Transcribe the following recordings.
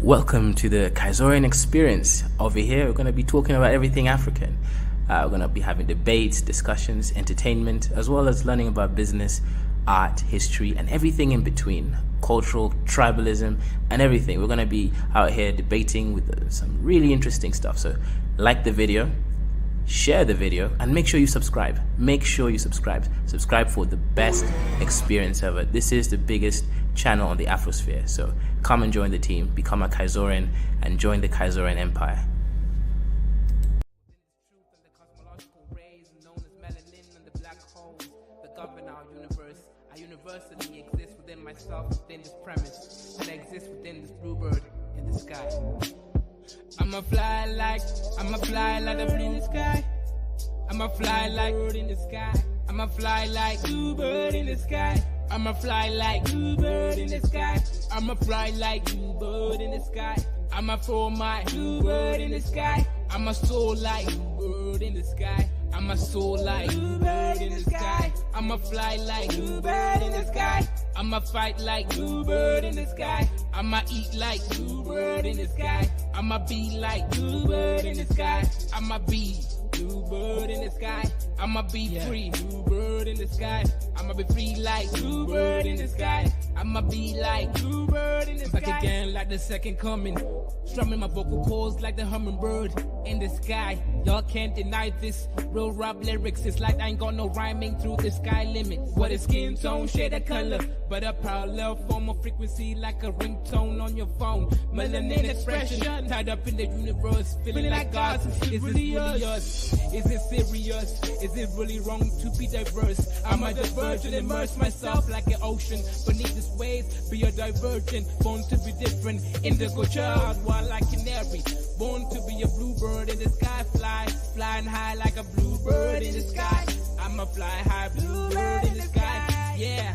Welcome to the Kaizorian experience. Over here, we're going to be talking about everything African. We're going to be having debates, discussions, entertainment, as well as learning about business, art, history, and everything in between. Cultural, tribalism, and everything. We're going to be out here debating with some really interesting stuff. So, like the video, share the video, and make sure you subscribe. Make sure you subscribe. Subscribe for the best experience ever. This is the biggest channel on the Afrosphere. So come and join the team, become a Kaizorian, and join the Kaizorian Empire. I universally exist within myself, within this premise, and I exist within this bluebird in the sky. I'ma fly like the bird in the sky. I'ma fly like bird in the sky. I'ma fly like bluebird in the sky. I'ma fly like bluebird in the sky. I'ma fly like bluebird in the sky. I'ma throw my bluebird in the sky. I'ma soar like bluebird in the sky. I'ma soar like bluebird in the sky. I'ma fly like bluebird in the sky. I'ma fight like bluebird in the sky. I'ma eat like bluebird in the sky. I'ma be like bluebird in the sky. I'ma be bluebird in the sky. I'ma be free, bluebird in the sky. I'ma be free like bluebird in the sky. I'ma be like bluebird in the sky. Back again like the second coming. Strumming my vocal cords like the hummingbird in the sky. Y'all can't deny this. Real rap lyrics, it's like I ain't got no rhyming through the sky limit. What is skin tone, shade of color, but a parallel form of frequency like a ringtone on your phone. Melanin expression, tied up in the universe, feeling like God. Is this really us? Is it serious? Is it really wrong to be diverse? I'm a divergent, immerse myself like an ocean beneath this waves. Be a divergent, born to be different. Indigo child, one like canary, born to be a bluebird in the sky. Flying high like a bluebird in the sky. I'ma fly high, bluebird in the sky. Yeah,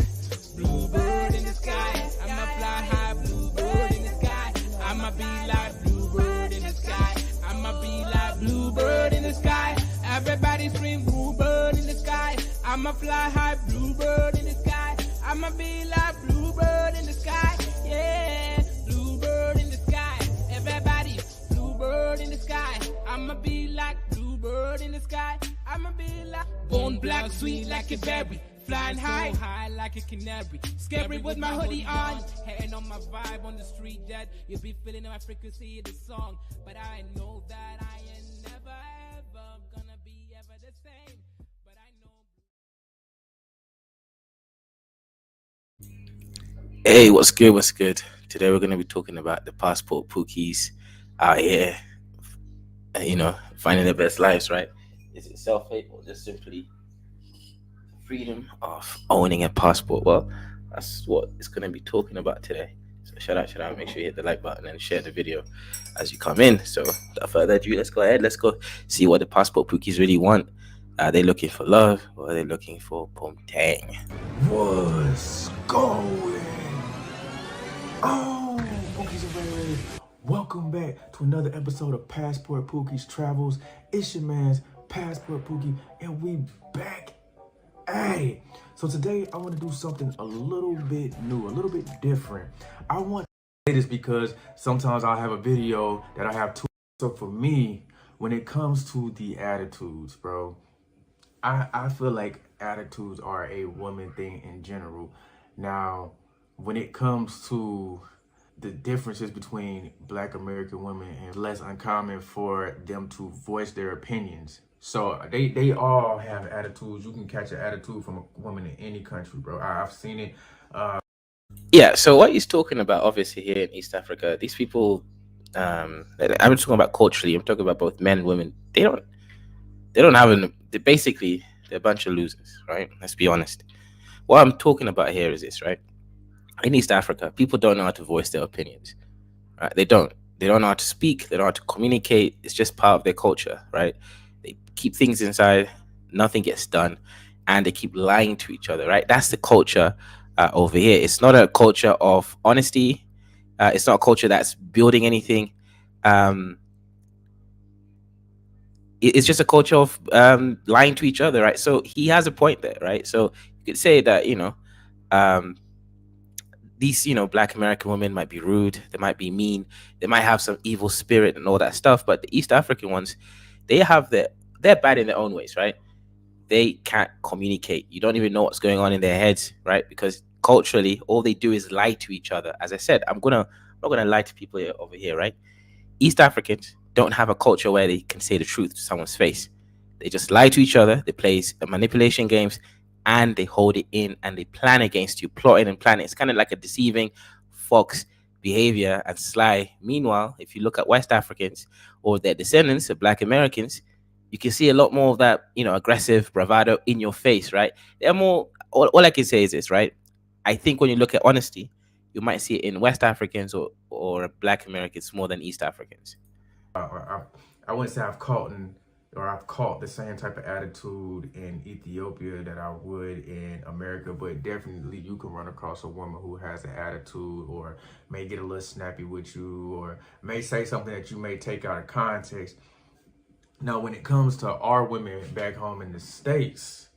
bluebird in the sky. I'ma fly high, bluebird in the sky. I'ma be like bluebird in the sky. I'ma be like bluebird in the sky. Everybody scream bluebird in the sky. I'ma fly high, bluebird in the sky. I'ma be like bluebird in the sky. Yeah, bluebird in the sky. Everybody, bluebird in the sky. I'ma be like bluebird in the sky. I'ma be like born black, sweet like a berry. Flying high like a canary. Scary with my hoodie on. Hating on my vibe on the street that you'll be feeling my frequency of the song. But I know that I ain't never ever gonna be ever the same. But I know. Hey, what's good? What's good? Today we're gonna be talking about the passport pookies out here. Finding their best lives, right? Is it self-hate or just simply freedom of owning a passport? Well, that's what it's going to be talking about today. So shout out, make sure you hit the like button and share the video as you come in. So without further ado, let's go see what the passport pookies really want. Are they looking for love or are they looking for pomtang? What's going on, Pookies and Ray? Welcome back to another episode of Passport Pookie's Travels. It's your man's Passport Pookie, and we back at it. So today I want to do something a little bit new, a little bit different. I want to say this because sometimes I'll have a video that I have two. So for me, when it comes to the attitudes, bro, I feel like attitudes are a woman thing in general. Now, when it comes to the differences between Black American women, and less uncommon for them to voice their opinions. So they all have attitudes. You can catch an attitude from a woman in any country, bro. I've seen it. Yeah, so what he's talking about, obviously here in East Africa, these people, I'm talking about culturally, I'm talking about both men and women. They don't have they're a bunch of losers, right? Let's be honest. What I'm talking about here is this, right? In East Africa, people don't know how to voice their opinions, right? They don't know how to speak. They don't know how to communicate. It's just part of their culture, right? They keep things inside. Nothing gets done. And they keep lying to each other, right? That's the culture over here. It's not a culture of honesty. It's not a culture that's building anything. It's just a culture of lying to each other, right? So he has a point there, right? So you could say that, these, Black American women might be rude, they might be mean, they might have some evil spirit and all that stuff. But the East African ones, they have they're bad in their own ways, right? They can't communicate. You don't even know what's going on in their heads, right? Because culturally, all they do is lie to each other. As I said, I'm not gonna lie to people over here, right? East Africans don't have a culture where they can say the truth to someone's face. They just lie to each other. They play manipulation games, and they hold it in and they plan against you, plotting and planning. It's kind of like a deceiving fox behavior and sly. Meanwhile, if you look at West Africans or their descendants, of Black Americans, you can see a lot more of that, aggressive bravado in your face, right? They're more. All I can say is this, right? I think when you look at honesty, you might see it in West Africans or Black Americans more than East Africans. I wouldn't say I've caught the same type of attitude in Ethiopia that I would in America, but definitely you can run across a woman who has an attitude or may get a little snappy with you or may say something that you may take out of context. Now, when it comes to our women back home in the States,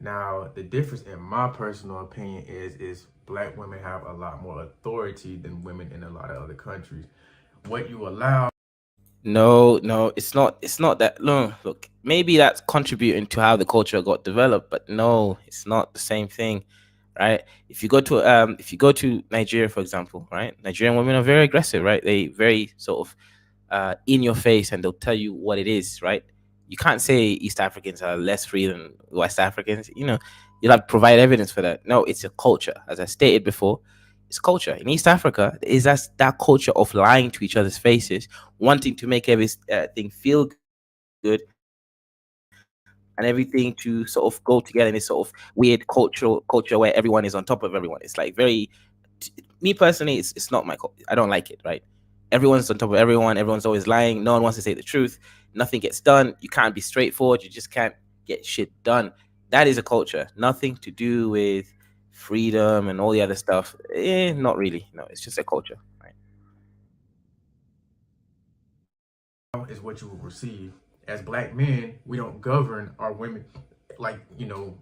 now the difference in my personal opinion is Black women have a lot more authority than women in a lot of other countries. What you allow. No, no, it's not. It's not that. No, look, maybe that's contributing to how the culture got developed, but no, it's not the same thing, right? If you go to Nigeria, for example, right? Nigerian women are very aggressive, right? They very sort of in your face, and they'll tell you what it is, right? You can't say East Africans are less free than West Africans. You'll have to provide evidence for that. No, it's a culture, as I stated before. It's culture in East Africa. Is that culture of lying to each other's faces, wanting to make everything feel good, and everything to sort of go together in this sort of weird culture where everyone is on top of everyone. It's like me personally, it's not I don't like it, right? Everyone's on top of everyone. Everyone's always lying. No one wants to say the truth. Nothing gets done. You can't be straightforward. You just can't get shit done. That is a culture. Nothing to do with freedom and all the other stuff. Not really. No, it's just a culture, right? Is what you will receive. As Black men, we don't govern our women like,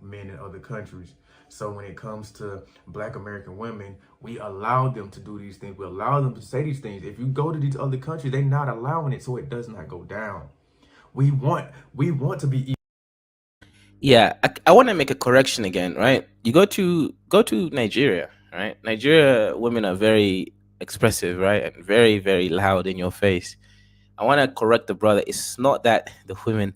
men in other countries. So when it comes to Black American women, we allow them to do these things. We allow them to say these things. If you go to these other countries, they're not allowing it, so it does not go down. We want to be. Yeah, I want to make a correction again, right? You go to Nigeria, right? Nigeria women are very expressive, right, and very very loud in your face. I want to correct the brother. It's not that the women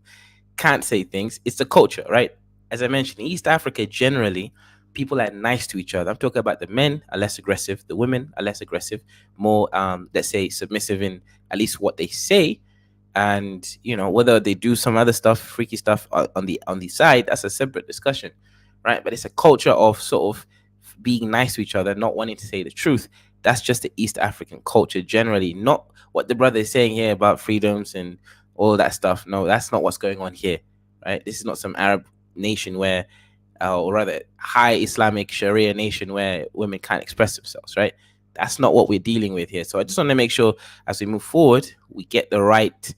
can't say things. It's the culture, right? As I mentioned, in East Africa, generally, people are nice to each other. I'm talking about the men are less aggressive, the women are less aggressive, more, let's say, submissive in at least what they say. And whether they do some other stuff, freaky stuff on the side, that's a separate discussion, right? But it's a culture of sort of being nice to each other, not wanting to say the truth. That's just the East African culture generally, not what the brother is saying here about freedoms and all that stuff. No, that's not what's going on here, right? This is not some Arab nation where, or rather, high Islamic Sharia nation where women can't express themselves, right? That's not what we're dealing with here. So I just want to make sure as we move forward, we get the right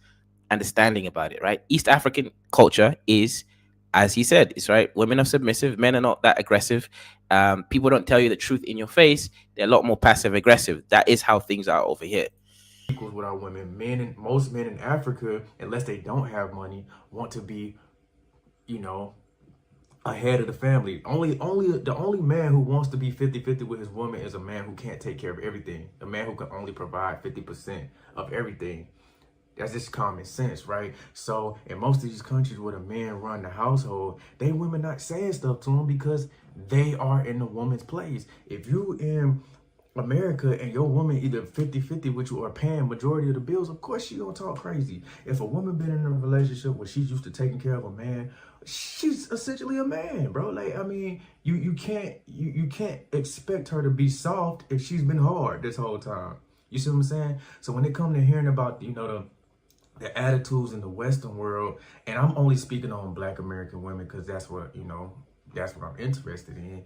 understanding about it, right? East African culture is, as he said, is right. Women are submissive, men are not that aggressive. People don't tell you the truth in your face. They're a lot more passive aggressive. That is how things are over here. Equals with our women. Most men in Africa, unless they don't have money, want to be, you know, ahead of the family. The only man who wants to be 50-50 with his woman is a man who can't take care of everything. A man who can only provide 50% of everything. That's just common sense, right? So in most of these countries where the men run the household, they women not saying stuff to them because they are in the woman's place. If you in America and your woman either 50-50 with you or paying majority of the bills, of course she gonna talk crazy. If a woman been in a relationship where she's used to taking care of a man, she's essentially a man, bro. Like, I mean, you can't expect her to be soft if she's been hard this whole time. You see what I'm saying? So when it comes to hearing about, the attitudes in the Western world, and I'm only speaking on Black American women because that's what I'm interested in.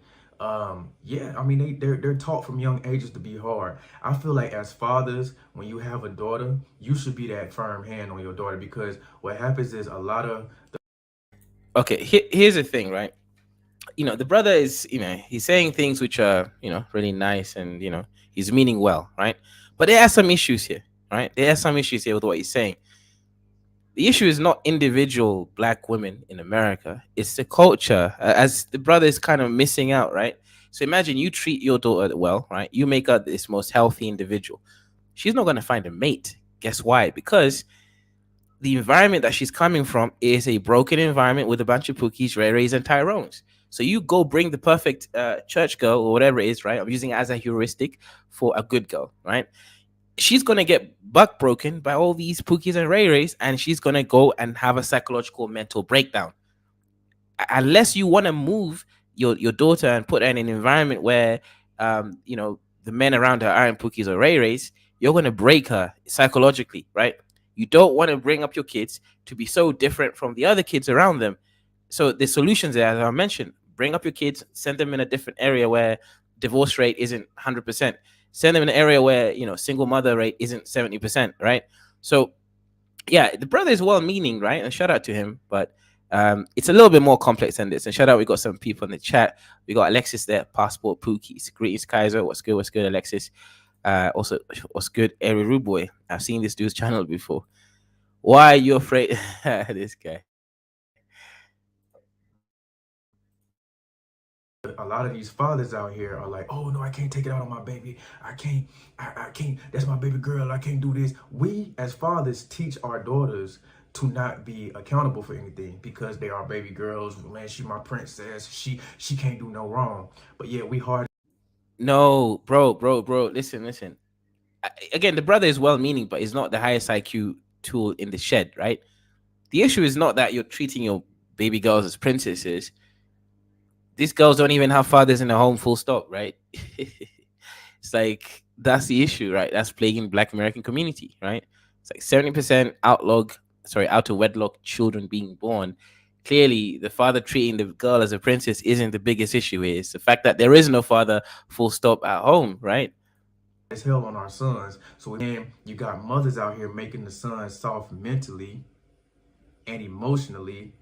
Yeah, I mean they're taught from young ages to be hard. I feel like as fathers, when you have a daughter, you should be that firm hand on your daughter, because what happens is a lot of Okay, here's the thing, right? the brother is, he's saying things which are, really nice, and, he's meaning well, right? But there are some issues here, right? There are some issues here with what he's saying. The issue is not individual black women in America, it's the culture, as the brother is kind of missing out, right? So imagine you treat your daughter well, right? You make her this most healthy individual. She's not going to find a mate. Guess why? Because the environment that she's coming from is a broken environment with a bunch of Pookies, Ray Rays, and Tyrones. So you go bring the perfect church girl or whatever it is, right? I'm using it as a heuristic for a good girl, right? She's gonna get buck broken by all these Pookies and Ray Rays, and she's gonna go and have a psychological mental breakdown. Unless you want to move your daughter and put her in an environment where the men around her aren't Pookies or Ray Rays, you're gonna break her psychologically, right? You don't want to bring up your kids to be so different from the other kids around them. So the solutions there, as I mentioned, bring up your kids, send them in a different area where divorce rate isn't 100%. Send them in an area where single mother rate isn't 70%, right? So yeah, the brother is well meaning, right? And shout out to him, but it's a little bit more complex than this. And shout out, we got some people in the chat. We got Alexis there, Passport Pookies. Greetings, Kaiser. What's good? What's good, Alexis? Also, what's good, Eri Ruboy? I've seen this dude's channel before. Why are you afraid? This guy. A lot of these fathers out here are like, oh no, I can't take it out on my baby. I can't, that's my baby girl. I can't do this. We as fathers teach our daughters to not be accountable for anything because they are baby girls. Man, she my princess. She can't do no wrong. But yeah, we hard. No, bro. Listen. Again, the brother is well meaning, but he's not the highest IQ tool in the shed, right? The issue is not that you're treating your baby girls as princesses. These girls don't even have fathers in the home, full stop, right? It's like, that's the issue, right? That's plaguing Black American community, right? It's like 70% out of wedlock children being born. Clearly, the father treating the girl as a princess isn't the biggest issue. It's the fact that there is no father, full stop, at home, right? As hell on our sons. So then you got mothers out here making the sons soft mentally and emotionally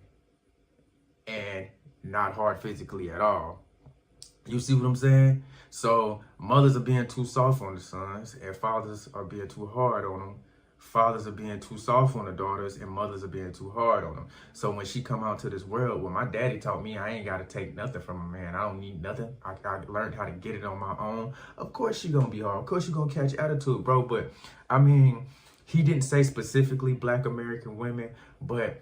and not hard physically at all. You see what I'm saying? So mothers are being too soft on the sons and fathers are being too hard on them. Fathers are being too soft on the daughters and mothers are being too hard on them. So when she come out to this world, well, my daddy taught me I ain't got to take nothing from a man. I don't need nothing. I learned how to get it on my own. Of course she gonna be hard. Of course you gonna catch attitude, bro. But I mean, he didn't say specifically Black American women, but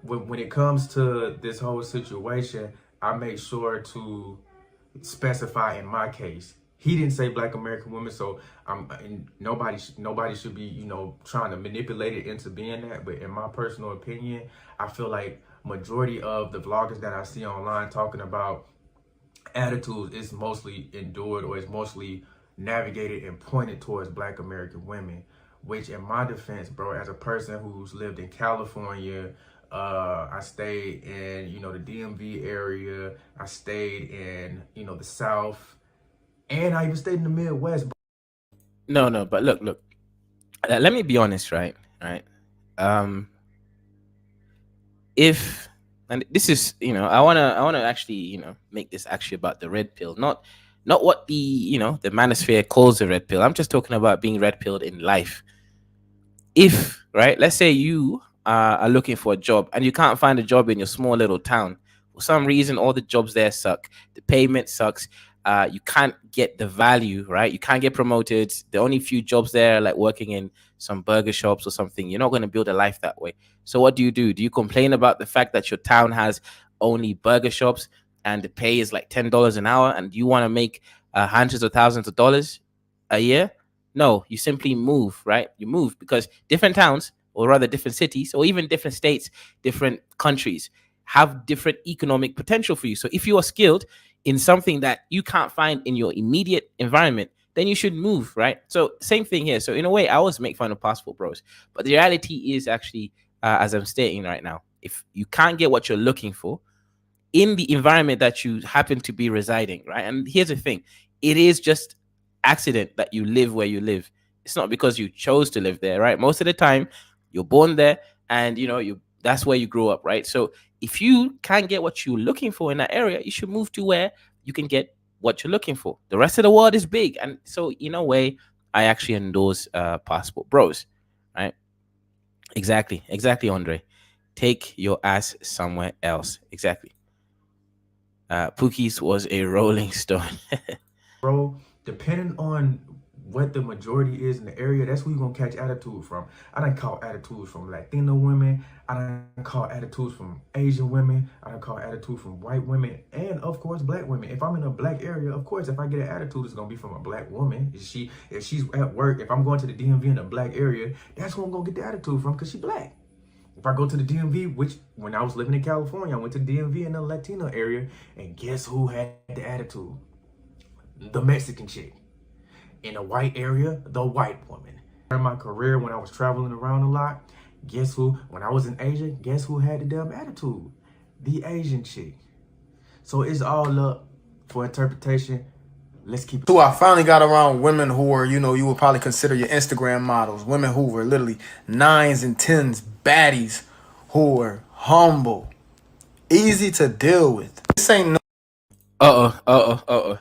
when it comes to this whole situation, I make sure to specify in my case. He didn't say Black American women, so nobody should be, trying to manipulate it into being that. But in my personal opinion, I feel like majority of the vloggers that I see online talking about attitudes is mostly endured or is mostly navigated and pointed towards Black American women. Which, in my defense, bro, as a person who's lived in California, I stayed in, the DMV area. I stayed in, the South. And I even stayed in the Midwest. No, but look. Let me be honest, right? If, and this is, I wanna actually, make this actually about the red pill, not what the manosphere calls the red pill. I'm just talking about being red pilled in life. If, right, let's say you are looking for a job and you can't find a job in your small little town. For some reason, all the jobs there suck. The payment sucks. You can't get the value, right? You can't get promoted. The only few jobs there, like working in some burger shops or something. You're not going to build a life that way. So what do? Do you complain about the fact that your town has only burger shops and the pay is like $10 an hour and you want to make hundreds of thousands of dollars a year? No, you simply move, right? You move because different towns, or rather different cities, or even different states, different countries have different economic potential for you. So if you are skilled in something that you can't find in your immediate environment, then you should move, right? So same thing here. So in a way, I always make fun of passport bros, but the reality is actually, as I'm stating right now, if you can't get what you're looking for in the environment that you happen to be residing, right? And here's the thing, it is just accident that you live where you live. It's not because you chose to live there, right? Most of the time, you're born there, and you're That's where you grow up, right? So if you can't get what you're looking for in that area, you should move to where you can get what you're looking for. The rest of the world is big, and so in a way, I actually endorse Passport Bros, right? Exactly, Andre. Take your ass somewhere else. Exactly. Pookie's was a Rolling Stone. bro, depending on what the majority is in the area, that's who you're gonna catch attitude from. I done caught attitudes from Latino women, I done caught attitudes from Asian women, I done caught attitude from white women, and of course black women. If I'm in a black area, of course if I get an attitude, it's gonna be from a black woman. If she's at work, if I'm going to the DMV in a black area, that's who I'm gonna get the attitude from because she black. If I go to the DMV, which when I was living in California, I went to the DMV in the Latino area, and guess who had the attitude? The Mexican chick. In a white area, the white woman. In my career, when I was traveling around a lot, guess who? When I was in Asia, guess who had the damn attitude? The Asian chick. So it's all up for interpretation. Let's keep it. So I finally got around women who are, you would probably consider your Instagram models. Women who were literally 9s and 10s, baddies, who were humble, easy to deal with. This ain't no.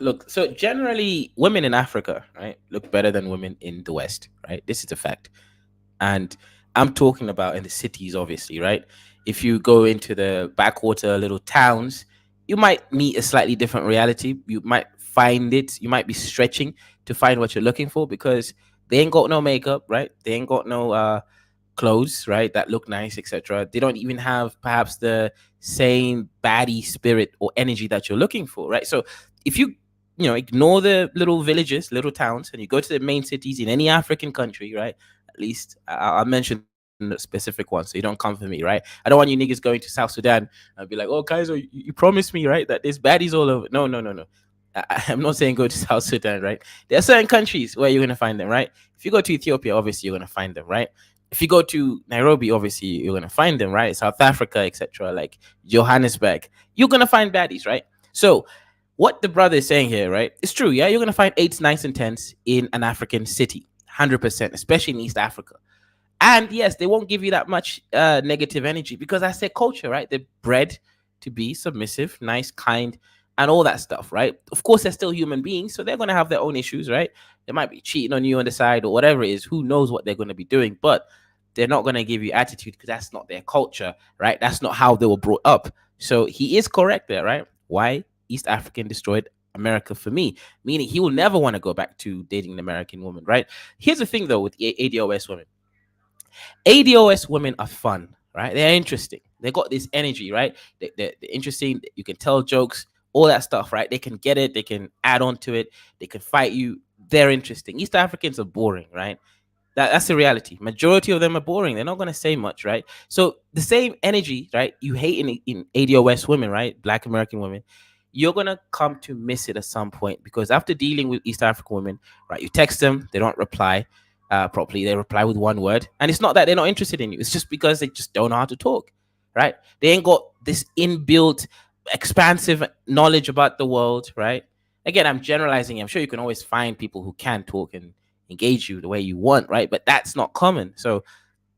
Look, so generally, women in Africa, right, look better than women in the West, right? This is a fact. And I'm talking about in the cities, obviously, right? If you go into the backwater little towns, you might meet a slightly different reality. You might find it, you might be stretching to find what you're looking for because they ain't got no makeup, right? They ain't got no clothes, right, that look nice, etc. They don't even have perhaps the same baddie spirit or energy that you're looking for, right? So if you ignore the little villages, little towns, and you go to the main cities in any African country, right? At least I'll mention the specific ones, so you don't come for me, right? I don't want you niggas going to South Sudan and be like, "Oh, Kaiser, you promised me, right, that there's baddies all over." No, no, no, no. I'm not saying go to South Sudan, right? There are certain countries where you're gonna find them, right? If you go to Ethiopia, obviously you're gonna find them, right? If you go to Nairobi, obviously you're gonna find them, right? South Africa, etc., like Johannesburg, you're gonna find baddies, right? So, what the brother is saying here, right? It's true, yeah. You're gonna find 8s, 9s, and 10s in an African city, 100%, especially in East Africa. And yes, they won't give you that much negative energy because that's their culture, right? They're bred to be submissive, nice, kind, and all that stuff, right? Of course, they're still human beings, so they're going to have their own issues, right? They might be cheating on you on the side or whatever it is. Who knows what they're going to be doing, but they're not going to give you attitude because that's not their culture, right? That's not how they were brought up. So he is correct there, right? Why East African destroyed America for me, meaning he will never want to go back to dating an American woman, right? Here's the thing though with ADOS women. ADOS women are fun, right? They're interesting. They got this energy, right? They're interesting. You can tell jokes, all that stuff, right? They can get it. They can add on to it. They can fight you. They're interesting. East Africans are boring, right? That's the reality. Majority of them are boring. They're not going to say much, right? So the same energy, right? You hate in ADOS women, right? Black American women. You're going to come to miss it at some point because after dealing with East African women, right? You text them, they don't reply properly. They reply with one word. And it's not that they're not interested in you. It's just because they just don't know how to talk, right? They ain't got this inbuilt, expansive knowledge about the world, right? Again, I'm generalizing. I'm sure you can always find people who can talk and engage you the way you want, right? But that's not common. So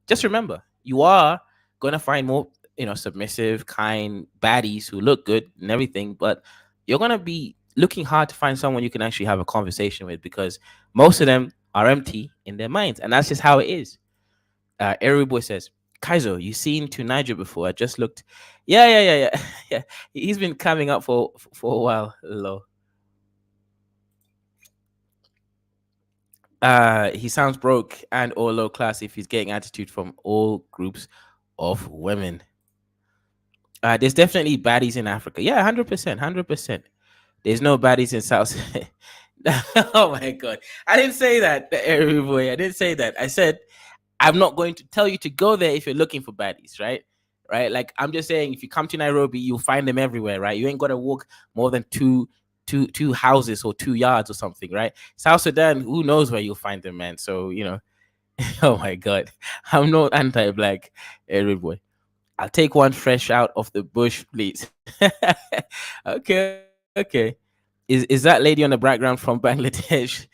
just remember, you are going to find more, submissive, kind baddies who look good and everything, but you're going to be looking hard to find someone you can actually have a conversation with because most of them are empty in their minds. And that's just how it is. Every boy says, Kaizo, you seen to Niger before? I just looked. Yeah. Yeah. He's been coming up for a while, low. He sounds broke and or low class if he's getting attitude from all groups of women. There's definitely baddies in Africa. Yeah, 100%, 100%. There's no baddies in South. Oh my god, I didn't say that, every boy. I didn't say that. I said I'm not going to tell you to go there if you're looking for baddies, right? Right? Like I'm just saying, if you come to Nairobi, you'll find them everywhere, right? You ain't got to walk more than two houses or 2 yards or something, right? South Sudan, who knows where you'll find them, man? So oh my god, I'm not anti-black, every boy. I'll take one fresh out of the bush, please. Okay. Is that lady on the background from Bangladesh?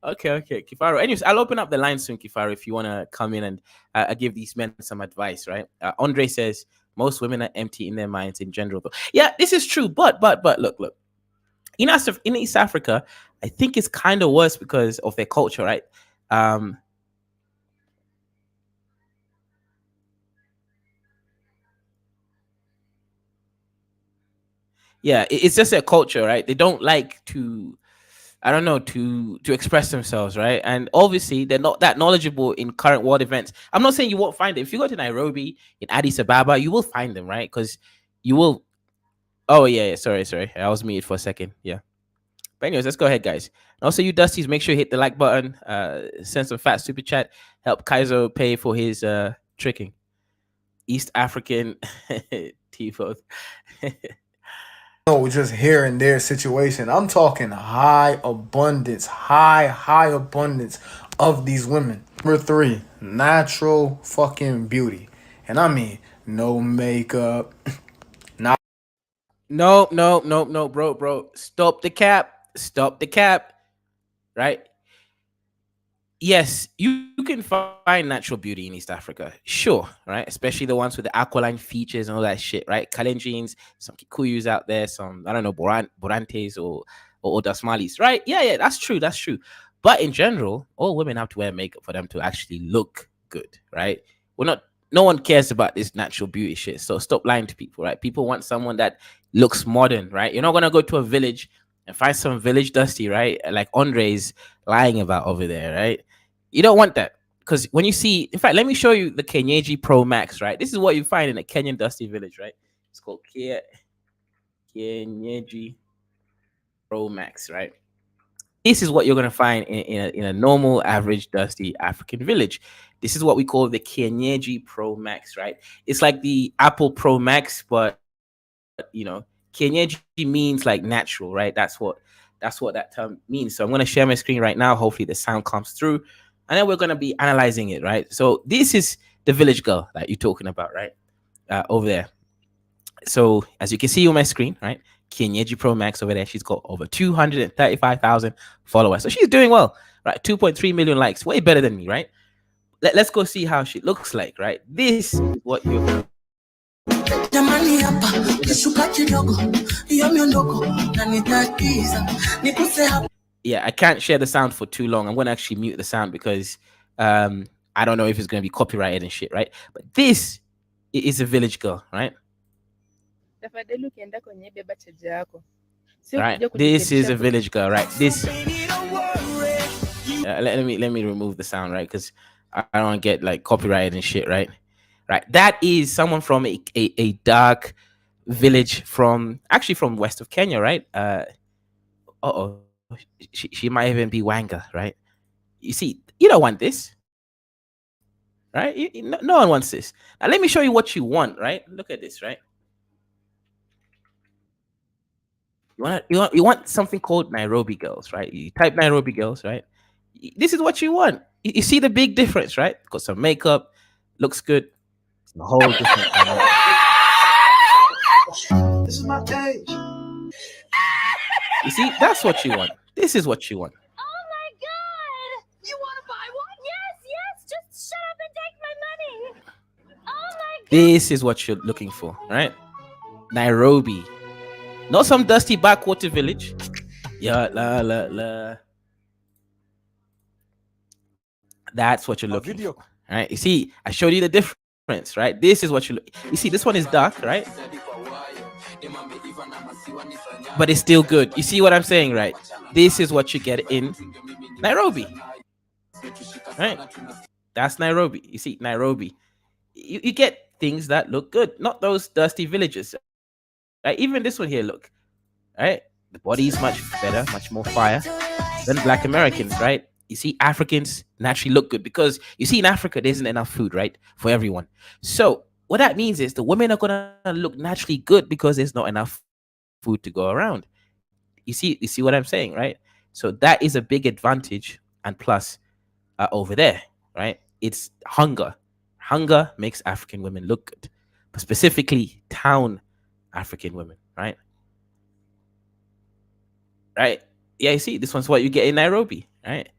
Okay, Kifaru. Anyways, I'll open up the line soon, Kifaru, if you want to come in and give these men some advice, right? Andre says most women are empty in their minds in general. Though. Yeah, this is true, but look, in East Africa, I think it's kind of worse because of their culture, right? Um, yeah, it's just their culture, right? They don't like to, I don't know, to express themselves, right? And obviously they're not that knowledgeable in current world events. I'm not saying you won't find it. If you go to Nairobi, in Addis Ababa, you will find them, right? Because you will. Oh yeah, sorry, I was muted for a second. Yeah. But anyways, let's go ahead, guys. And also, you Dusties, make sure you hit the like button. Send some fat super chat. Help Kaizo pay for his tricking. East African Tifos. No, just here and there situation. I'm talking high abundance of these women. Number three, natural fucking beauty. And I mean, no makeup, not No, bro. Stop the cap. Stop the cap. Right? Yes, you can find natural beauty in East Africa. Sure, right? Especially the ones with the aqualine features and all that shit, right? Kalenjins, some Kikuyus out there, some, I don't know, Borantes or Dasmalis, right? Yeah, that's true. But in general, all women have to wear makeup for them to actually look good, right? We're not, no one cares about this natural beauty shit. So stop lying to people, right? People want someone that looks modern, right? You're not gonna go to a village and find some village dusty, right? Like Andre's lying about over there, right? You don't want that because when you see, in fact, let me show you the Kenyeji Pro Max, right? This is what you find in a Kenyan dusty village, right? It's called Kenyeji Pro Max, right? This is what you're gonna find in a normal, average, dusty African village. This is what we call the Kenyeji Pro Max, right? It's like the Apple Pro Max, but Kenyeji means like natural, right? That's what that term means. So I'm gonna share my screen right now. Hopefully the sound comes through, and then we're gonna be analyzing it, right? So this is the village girl that you're talking about, right? Over there. So as you can see on my screen, right? Kenyeji Pro Max over there, she's got over 235,000 followers. So she's doing well, right? 2.3 million likes, way better than me, right? Let's go see how she looks like, right? This is what you're gonna. Yeah, I can't share the sound for too long. I'm gonna actually mute the sound because I don't know if it's gonna be copyrighted and shit, right? But this is a village girl, right? Right. This is a village girl, right? This. Let me remove the sound, right? Because I don't get like copyrighted and shit, right? Right. That is someone from a dark village from actually from west of Kenya, right? She might even be Wanga, right? You see, you don't want this, right? No one wants this. Now let me show you what you want, right? Look at this, right? You want something called Nairobi girls, right? You type Nairobi girls, right? This is what you want. You see the big difference, right? Got some makeup, looks good. It's a whole different. This is my age. You see, that's what you want. This is what you want. Oh my god! You want to buy one? Yes. Just shut up and take my money. Oh my god! This is what you're looking for, right? Nairobi. Not some dusty backwater village. Yeah, la. That's what you're looking for, right? You see, I showed you the difference, right? This is what you look. You see, this one is dark, right? But it's still good. You see what I'm saying, right? This is what you get in Nairobi, right? That's Nairobi. You see, Nairobi. You get things that look good, not those dusty villages. Right? Even this one here, look, right? The body is much better, much more fire than Black Americans, right? You see, Africans naturally look good because you see, in Africa, there isn't enough food, right, for everyone. So what that means is the women are gonna look naturally good because there's not enough food to go around. You see what I'm saying, right? So that is a big advantage and plus over there, right? It's hunger. Hunger makes African women look good, but specifically town African women, right? Right? Yeah, you see, this one's what you get in Nairobi, right?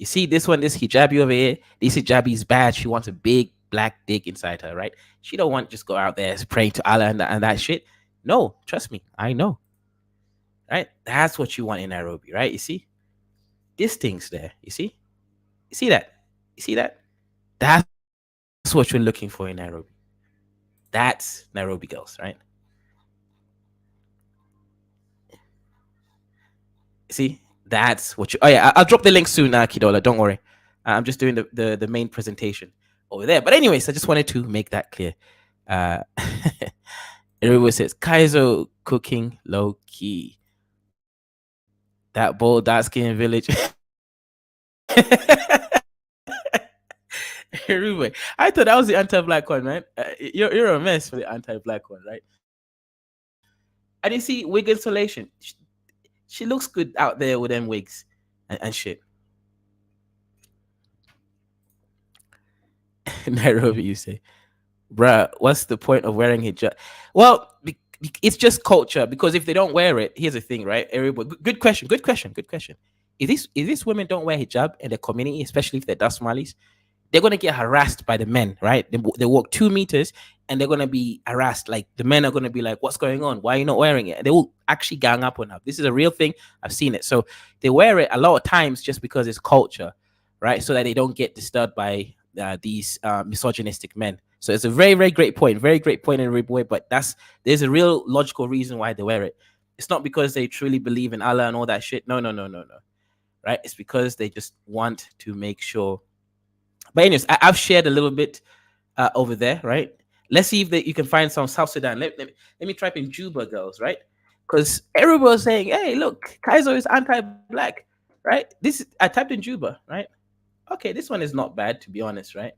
You see this one, this hijabi over here. This hijabi is bad. She wants a big black dick inside her, right? She don't want just go out there praying to Allah and that shit. No, trust me, I know, right? That's what you want in Nairobi, right? You see, this thing's there. You see that, you see that. That's what you're looking for in Nairobi. That's Nairobi girls, right? See, that's what you. Oh yeah, I'll drop the link soon, Kidola. Don't worry. I'm just doing the main presentation over there. But anyways, I just wanted to make that clear. Uh, everyone says Kaizo cooking low key. That bold dark skin village. Everywhere. I thought that was the anti-black one, man. You're a mess for the anti-black one, right? And you see, wig installation. She looks good out there with them wigs and shit. Nairobi, you say, bruh, what's the point of wearing hijab? Well, it's just culture, because if they don't wear it, here's the thing, right? Everybody, good question. If these women don't wear hijab in the community, especially if they're Somalis, they're gonna get harassed by the men, right? They walk 2 meters and they're gonna be harassed. Like the men are gonna be like, "What's going on? Why are you not wearing it?" And they will actually gang up on her. This is a real thing. I've seen it. So they wear it a lot of times just because it's culture, right? So that they don't get disturbed by these misogynistic men. So it's a very, very great point. Very great point in Ribwe. But there's a real logical reason why they wear it. It's not because they truly believe in Allah and all that shit. No. Right? It's because they just want to make sure. But anyways, I've shared a little bit over there, right? Let's see if you can find some South Sudan. Let me type in Juba girls, right? Because everybody's saying, hey, look, Kaizo is anti-black, right? I typed in Juba, right? Okay, this one is not bad, to be honest, right?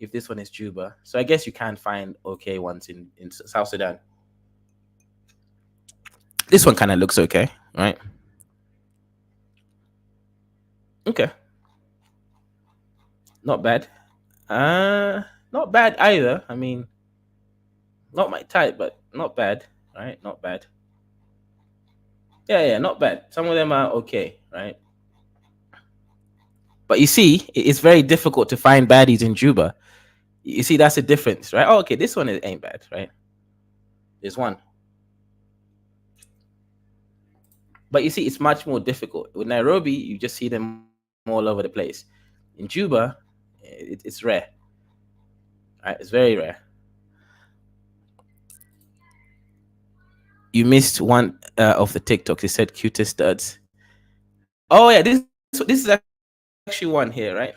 If this one is Juba. So I guess you can find okay ones in South Sudan. This one kind of looks okay, right? Okay. Not bad. Not bad either. I mean, not my type, but not bad, right? Not bad. Yeah, not bad. Some of them are okay, right? But you see, it's very difficult to find baddies in Juba. You see, that's the difference, right? Oh, okay, this one ain't bad, right? There's one. But you see, it's much more difficult. With Nairobi, you just see them all over the place. In Juba, it's rare. Right? It's very rare. You missed one of the TikToks. It said cutest studs. Oh yeah, this is actually one here, right?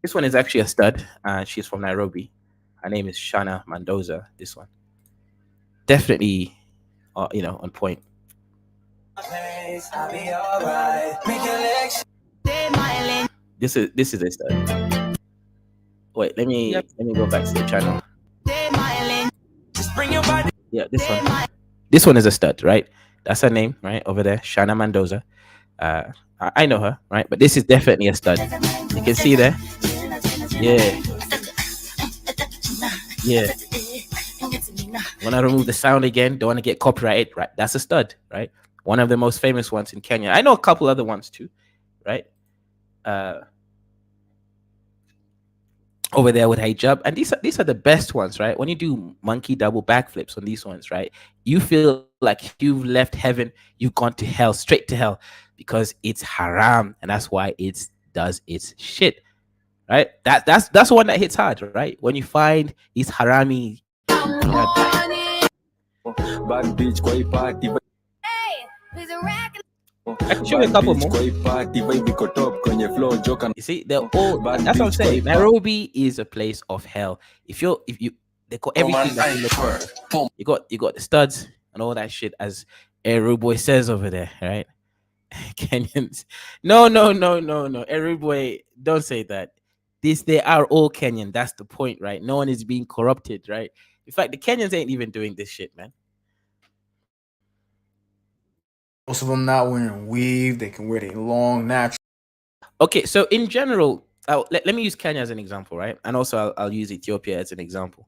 This one is actually a stud. She's from Nairobi. Her name is Shana Mendoza. This one, definitely, on point. This is a stud. Wait, let me go back to the channel. Yeah, this one. This one is a stud, right? That's her name, right over there, Shana Mendoza. I know her, right? But this is definitely a stud. You can see there. Yeah. When I remove the sound again, don't want to get copyrighted, right? That's a stud, right? One of the most famous ones in Kenya. I know a couple other ones too, right? Over there with hijab, and these are the best ones, right? When you do monkey double backflips on these ones, right? You feel like you've left heaven, you've gone to hell, straight to hell, because it's haram, and that's why it does its shit, right? That's one that hits hard, right? When you find these harami. Bad bitch, quite party. Hey, there's a rack. I can show you a couple more. You see, they're all. That's what I'm saying. Nairobi is a place of hell. If you, they got everything that you look for. You got the studs and all that shit, as Eru Boy says over there, right? Kenyans. No. Eru Boy, don't say that. They are all Kenyan. That's the point, right? No one is being corrupted, right? In fact, the Kenyans ain't even doing this shit, man. Most of them not wearing weave. They can wear their long natural. Okay, so in general, let me use Kenya as an example, right? And also I'll use Ethiopia as an example.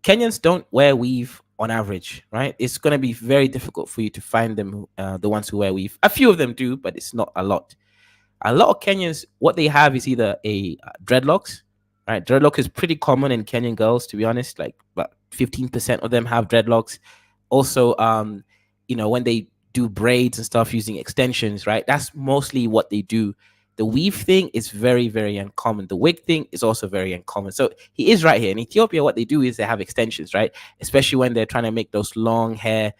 Kenyans don't wear weave on average, right? It's going to be very difficult for you to find them, the ones who wear weave. A few of them do, but it's not a lot. A lot of Kenyans, what they have is either a dreadlocks, right? Dreadlock is pretty common in Kenyan girls, to be honest. Like about 15% of them have dreadlocks. Also, when they do braids and stuff using extensions, right? That's mostly what they do. The weave thing is very, very uncommon. The wig thing is also very uncommon. So he is right here. In Ethiopia, what they do is they have extensions, right? Especially when they're trying to make those long hair,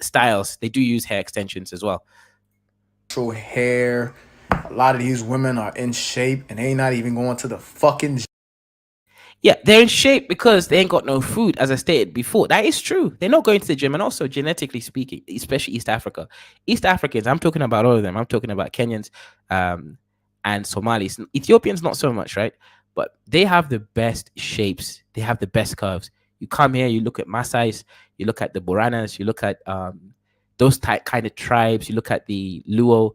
styles. They do use hair extensions as well. Hair. A lot of these women are in shape and they not even going to the fucking. Yeah, they're in shape because they ain't got no food, as I stated before. That is true. They're not going to the gym, and also genetically speaking, especially East Africa. East Africans, I'm talking about all of them. I'm talking about Kenyans, and Somalis. Ethiopians, not so much, right? But they have the best shapes. They have the best curves. You come here, you look at Masais, you look at the Boranas, you look at those kind of tribes. You look at the Luo.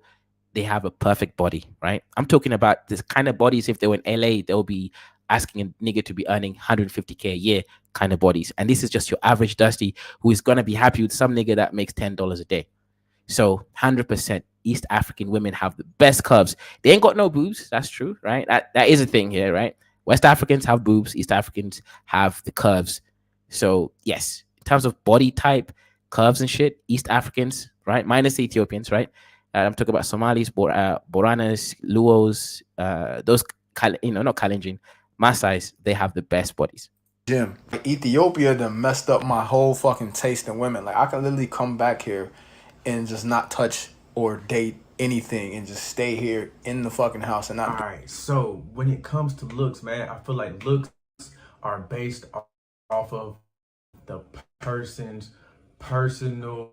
They have a perfect body, right? I'm talking about this kind of bodies. If they were in LA, they'll be asking a nigga to be earning 150K a year kind of bodies. And this is just your average Dusty who is going to be happy with some nigga that makes $10 a day. So 100% East African women have the best curves. They ain't got no boobs. That's true, right? That is a thing here, right? West Africans have boobs. East Africans have the curves. So yes, in terms of body type, curves and shit, East Africans, right? Minus the Ethiopians, right? I'm talking about Somalis, Boranas, Luos, those, not Kalenjin, Masais, they have the best bodies. Gym. Ethiopia done messed up my whole fucking taste in women. Like, I can literally come back here and just not touch or date anything and just stay here in the fucking house and not. All right, so when it comes to looks, man, I feel like looks are based off of the person's personal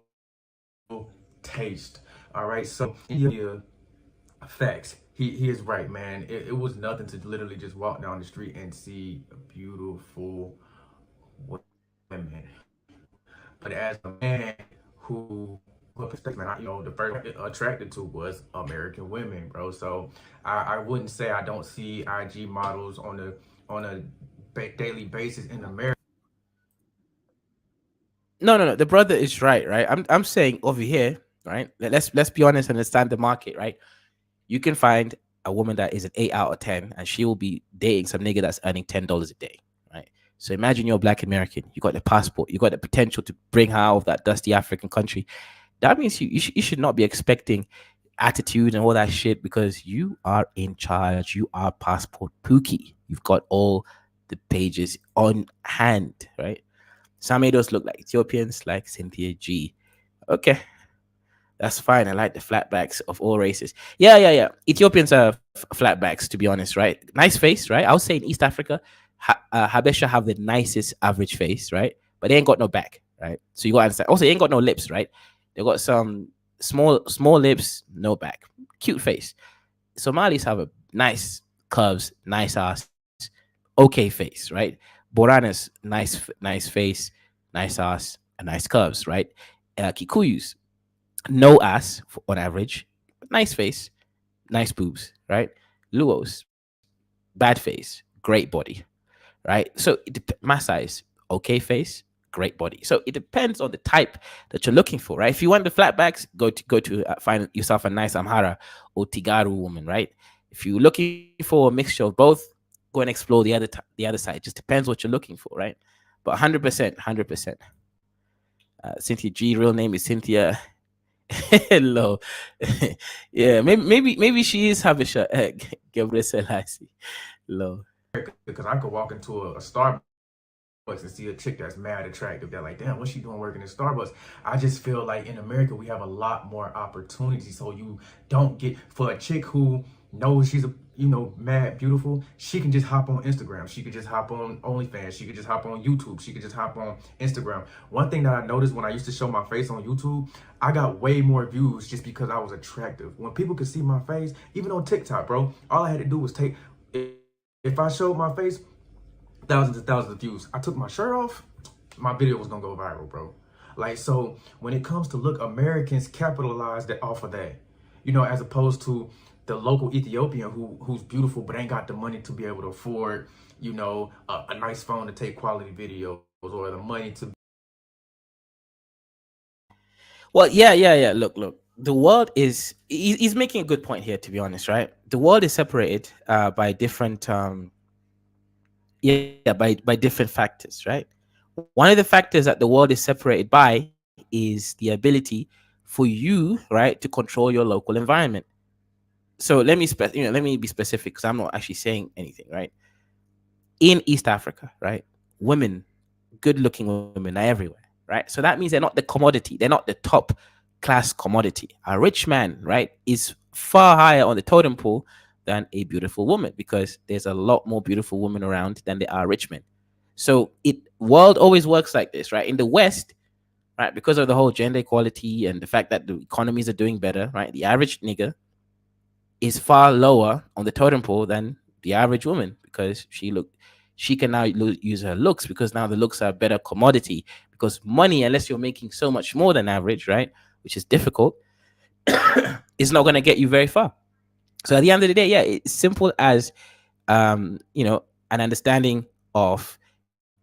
taste. All right, so yeah, facts. He is right, man. It was nothing to literally just walk down the street and see a beautiful women. But as a man who, man, the first attracted to was American women, bro. So I wouldn't say I don't see IG models on a daily basis in America. No. The brother is right. I'm saying over here, right? Let's be honest and understand the market, right? You can find a woman that is an 8 out of 10, and she will be dating some nigga that's earning $10 a day, right? So imagine you're a black American. You got the passport. You got the potential to bring her out of that dusty African country. That means you should not be expecting attitude and all that shit because you are in charge. You are passport Pookie. You've got all the pages on hand, right? Some of those look like Ethiopians, like Cynthia G. Okay, that's fine. I like the flatbacks of all races. Yeah. Ethiopians are flatbacks, to be honest, right? Nice face, right? I would say in East Africa, Habesha have the nicest average face, right? But they ain't got no back, right? So you got to understand. Also, they ain't got no lips, right? They got some small lips, no back. Cute face. Somalis have a nice curves, nice ass, okay face, right? Boranas, nice face, nice ass, and nice curves, right? Kikuyus, no ass on average, nice face, nice boobs, right? Luos, bad face, great body, right? So Masai's okay face, great body. So it depends on the type that you're looking for, right? If you want the flatbacks, go to find yourself a nice Amhara or Tigaru woman, right? If you're looking for a mixture of both, go and explore the other side. It just depends what you're looking for, right? But 100%. Cynthia G, real name is Cynthia. Hello. Yeah, maybe she is Habesha. Gabriel Selassie. Low. Because I could walk into a Starbucks and see a chick that's mad attractive. They're like, damn, what's she doing working in Starbucks? I just feel like in America we have a lot more opportunities. So you don't get, for a chick who knows she's mad beautiful, she can just hop on Instagram. She could just hop on OnlyFans. She could just hop on YouTube. She could just hop on Instagram. One thing that I noticed when I used to show my face on YouTube, I got way more views just because I was attractive. When people could see my face, even on TikTok, bro, all I had to do was if I showed my face, thousands and thousands of views. I took my shirt off, my video was gonna go viral, bro. Like, so when it comes to look, Americans capitalize off of that, as opposed to the local Ethiopian who's beautiful but ain't got the money to be able to afford, a nice phone to take quality videos or the money to. Well, yeah. Look. the world is he's making a good point here, to be honest, right? The world is separated by different by different factors, right? One of the factors that the world is separated by is the ability for you, right, to control your local environment. So let me be specific, because I'm not actually saying anything, right? In East Africa, right, women, good looking women are everywhere, right? So that means they're not the commodity, they're not the top class commodity. A rich man, right, is far higher on the totem pole than a beautiful woman, because there's a lot more beautiful women around than there are rich men. So it world always works like this, right? In the West, right, because of the whole gender equality and the fact that the economies are doing better, right, the average nigger is far lower on the totem pole than the average woman, because she can now use her looks, because now the looks are a better commodity, because money, unless you're making so much more than average, right, which is difficult, is not going to get you very far. So at the end of the day, yeah, it's simple as an understanding of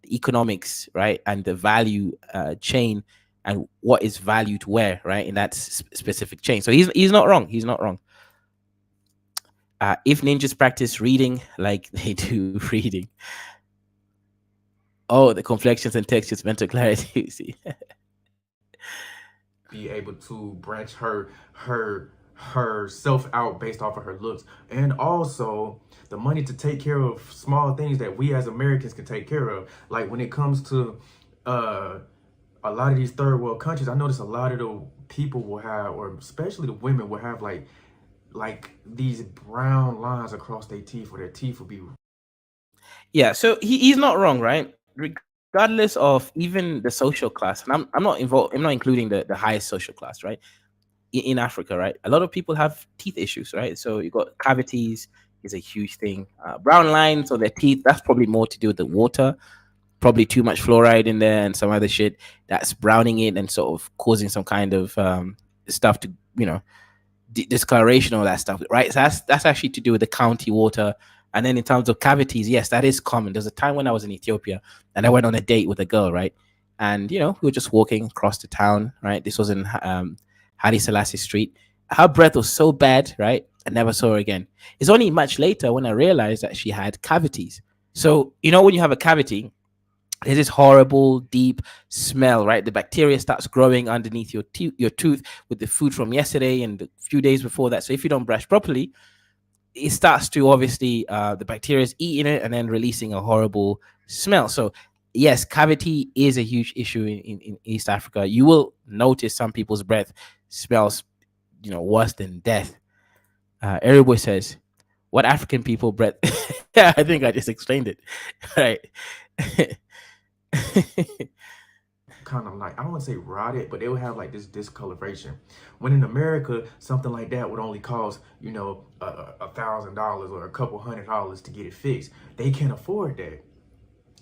economics, right, and the value chain, and what is valued where, right, in that specific chain. So he's not wrong. He's not wrong. If ninjas practice reading like they do reading, oh, the complexions and textures, mental clarity. See, be able to branch herself out based off of her looks, and also the money to take care of small things that we as Americans can take care of. Like when it comes to a lot of these third world countries, I notice a lot of the people will have, or especially the women will have like these brown lines across their teeth, or their teeth will be. yeah. So he's not wrong, right? Regardless of even the social class, and I'm not involved. I'm not including the highest social class, right? In Africa, right? A lot of people have teeth issues, right? So you got cavities is a huge thing. Brown lines on their teeth, that's probably more to do with the water, probably too much fluoride in there and some other shit that's browning it and sort of causing some kind of stuff to, discoloration, all that stuff, right? So that's actually to do with the county water. And then in terms of cavities, yes, that is common. There's a time when I was in Ethiopia and I went on a date with a girl, right? And we were just walking across the town, right? This was in Haile Selassie Street. Her breath was so bad, right? I never saw her again. It's only much later when I realized that she had cavities. So when you have a cavity, there's this horrible deep smell, right? The bacteria starts growing underneath your tooth with the food from yesterday and the few days before that. So if you don't brush properly, it starts to obviously the bacteria is eating it and then releasing a horrible smell. So yes, cavity is a huge issue in East Africa. You will notice some people's breath smells worse than death. Everybody says, what African people breath? Yeah, I think I just explained it. Right. Kind of like, I don't want to say rotted, but they would have like this discoloration. When in America, something like that would only cost $1,000 or a couple $100 to get it fixed. They can't afford that,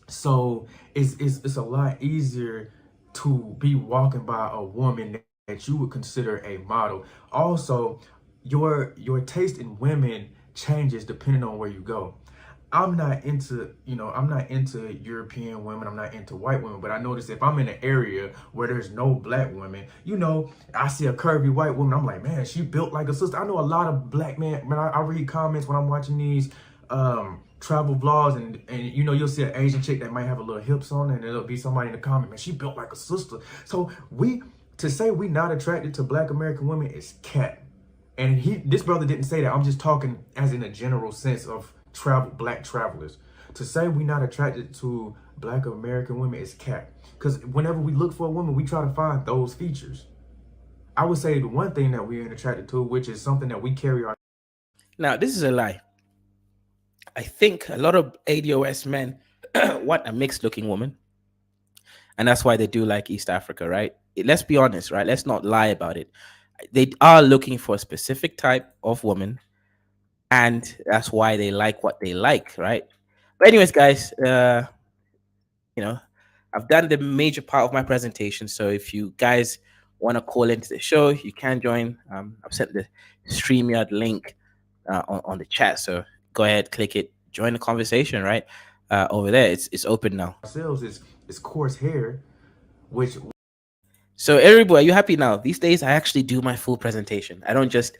so it's a lot easier to be walking by a woman that you would consider a model. Also, your taste in women changes depending on where you go. I'm not into European women. I'm not into white women. But I notice if I'm in an area where there's no black women, I see a curvy white woman. I'm like, man, she built like a sister. I know a lot of black men. Man, I read comments when I'm watching these travel vlogs, and you'll see an Asian chick that might have a little hips on, and it'll be somebody in the comment, man, she built like a sister. So to say we not attracted to black American women is cap. And this brother didn't say that. I'm just talking as in a general sense of black travelers. To say we not attracted to black American women is cap. Because whenever we look for a woman, we try to find those features. I would say the one thing that we ain't attracted to, which is something that we carry our. Now, this is a lie. I think a lot of ADOS men want a mixed looking woman. And that's why they do like East Africa, right? Let's be honest, right? Let's not lie about it. They are looking for a specific type of woman, and that's why they like what they like, right? But anyways, guys, I've done the major part of my presentation. So if you guys want to call into the show, you can join. I've sent the StreamYard link on the chat. So go ahead, click it, join the conversation, right? Over there, it's open now. Ourselves is coarse hair, which So everybody, are you happy now? These days, I actually do my full presentation. I don't just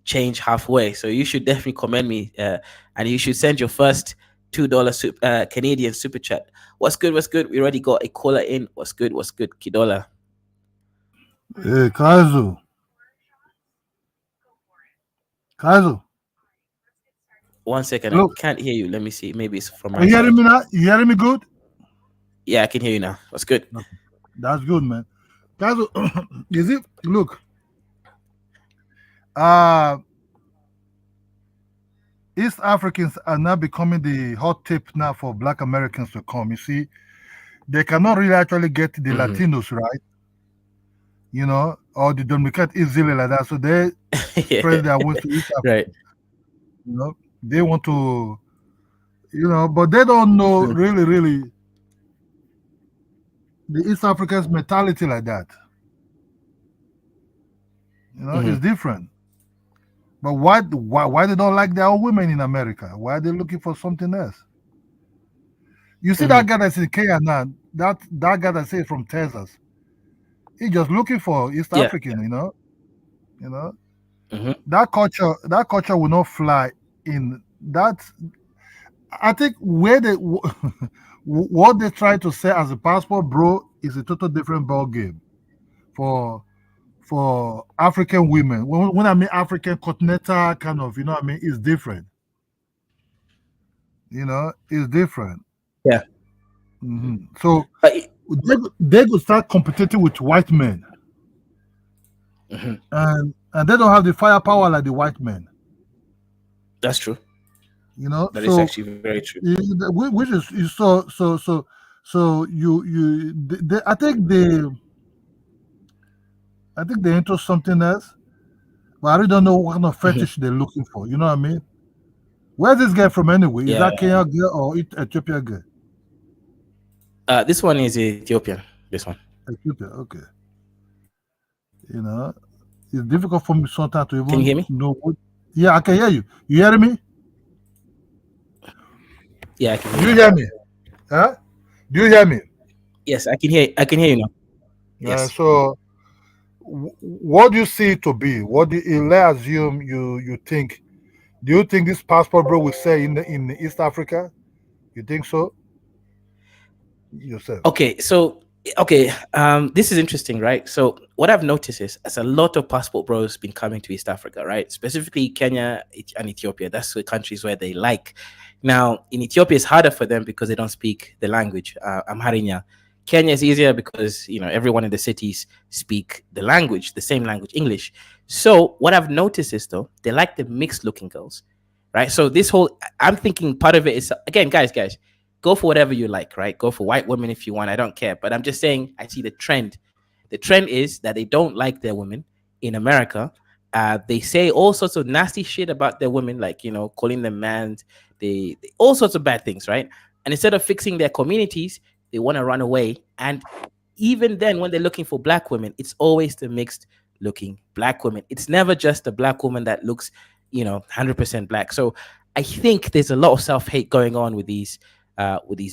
change halfway. So you should definitely commend me, and you should send your first $2 Canadian super chat. What's good? What's good? We already got a caller in. What's good? What's good? Kidola. Hey, Kaizo. Kaizo. 1 second, I Look, can't hear you. Let me see. Maybe it's from are my you hearing side. me now? You hearing me good? Yeah, I can hear you now. What's good? Okay. That's good, man. Kaizo, is it? Look, uh, East Africans are now becoming the hot tip now for Black Americans to come. You see, they cannot really actually get the Hmm. Latinos right, or the Dominican easily like that. So they spread their wings to East Right. Africa. They want to, but they don't know Mhm. really the East Africans mentality like that. It's Mhm. different. But why they don't like their own women in America? Why are they looking for something else? You see that Mhm. guy that's in Kenya now, that guy that says from Texas, he's just looking for East Yeah. African, you know. Mhm. That culture will not fly in that. I think where they what they try to say as a passport, bro, is a total different ball game for African women. When I mean African continental kind of, what I mean, it's different. It's different. Yeah. So But they could start competing with white men, mhm. and they don't have the firepower like the white men. That's true. That is So actually very true. which is so I think they're into something else, but I really don't know what kind of Mhm. fetish they're looking for. You know what I mean? Where's this guy from anyway? Is Yeah. that Kenya girl or Ethiopia girl? This one is Ethiopian. This one. Ethiopia, okay. You know, it's difficult for me sometimes to Can you even hear me? know what. Yeah, I can hear you. You hearing me? Yeah, I can hear Do you you now. hear me? Huh? Do you hear me? Yes, I can hear. I can hear you now. Yes. So, what do you see it to be? What do you, let's assume you think? Do you think this passport, bro, will say in East Africa? You think so yourself? Okay, so okay, this is interesting, right? So what I've noticed is, as a lot of passport bros been coming to East Africa, right? Specifically Kenya and Ethiopia. That's the countries where they like. Now in Ethiopia, it's harder for them because they don't speak the language, Amharinya. Kenya is easier because everyone in the cities speak the language, the same language, English. So what I've noticed is though they like the mixed looking girls, right? So this whole, I'm thinking part of it is, again, guys, go for whatever you like, right? Go for white women if you want. I don't care. But I'm just saying, I see the trend. The trend is that they don't like their women in America. They say all sorts of nasty shit about their women, like, calling them mans, all sorts of bad things, right? And instead of fixing their communities, they want to run away. And even then, when they're looking for black women, it's always the mixed looking black women. It's never just a black woman that looks, 100% black. So I think there's a lot of self hate going on with these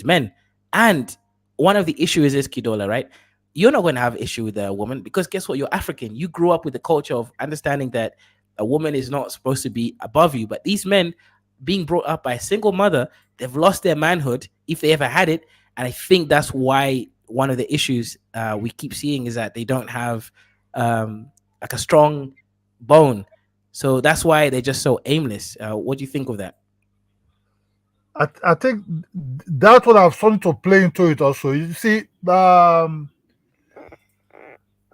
men. And one of the issues is Kidola, right? You're not going to have issue with a woman because guess what? You're African. You grew up with the culture of understanding that a woman is not supposed to be above you. But these men, being brought up by a single mother, they've lost their manhood if they ever had it. And I think that's why one of the issues we keep seeing is that they don't have like a strong bone. So that's why they're just so aimless. What do you think of that? I think that's what I've started to play into it also. You see,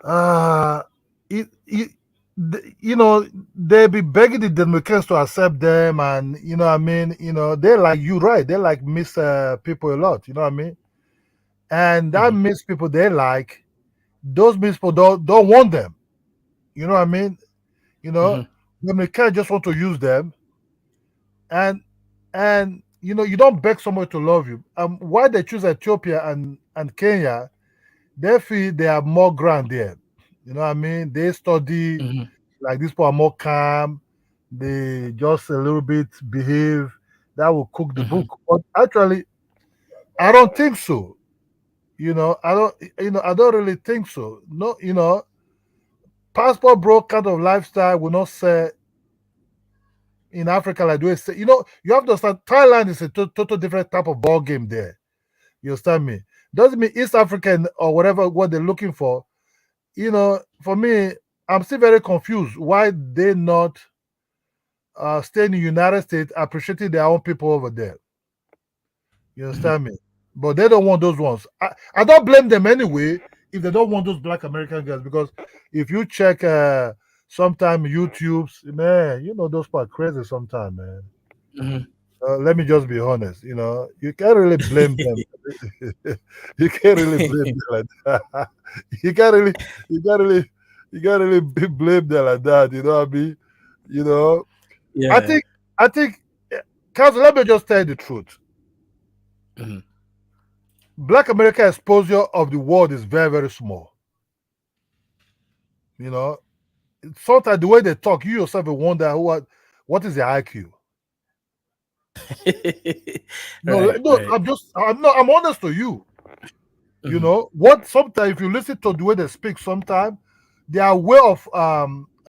uh, it they be begging the Democrats to accept them, and what I mean, they like you, right? They like miss people a lot, you know what I mean? And that Hmm. miss people they like, those miss people don't want them, you know what I mean? You know, Hmm. Democrats just want to use them, and you don't beg someone to love you. Why they choose Ethiopia and Kenya? They feel they have more ground there. You know what I mean? They study Hmm. like these people are more calm. They just a little bit behave. That will cook the Hmm. book. But actually, I don't think so. I don't really think so. No, passport bro kind of lifestyle will not say in Africa like the way say, you have to understand Thailand is a total different type of ball game there. You understand me? Doesn't mean East African or whatever what they're looking for. For me, I'm still very confused why they not stay in the United States appreciating their own people over there. You understand me? But they don't want those ones. I don't blame them anyway if they don't want those black American girls, because if you check sometime YouTube's, man, those are crazy sometimes, man. Mhm. Let me just be honest, you can't really blame them. You can't really blame them like that. You can't really, you can't really, you can't really blame them like that. You know what I mean? You know, I Yeah. think, I think, Council, let me just tell you the truth. Mhm. Black American exposure of the world is very, very small. You know, sometimes the way they talk, you yourself will wonder what is their IQ. No, Right, no, right. I'm honest to you. Mhm. What sometimes if you listen to the way they speak, sometimes their way of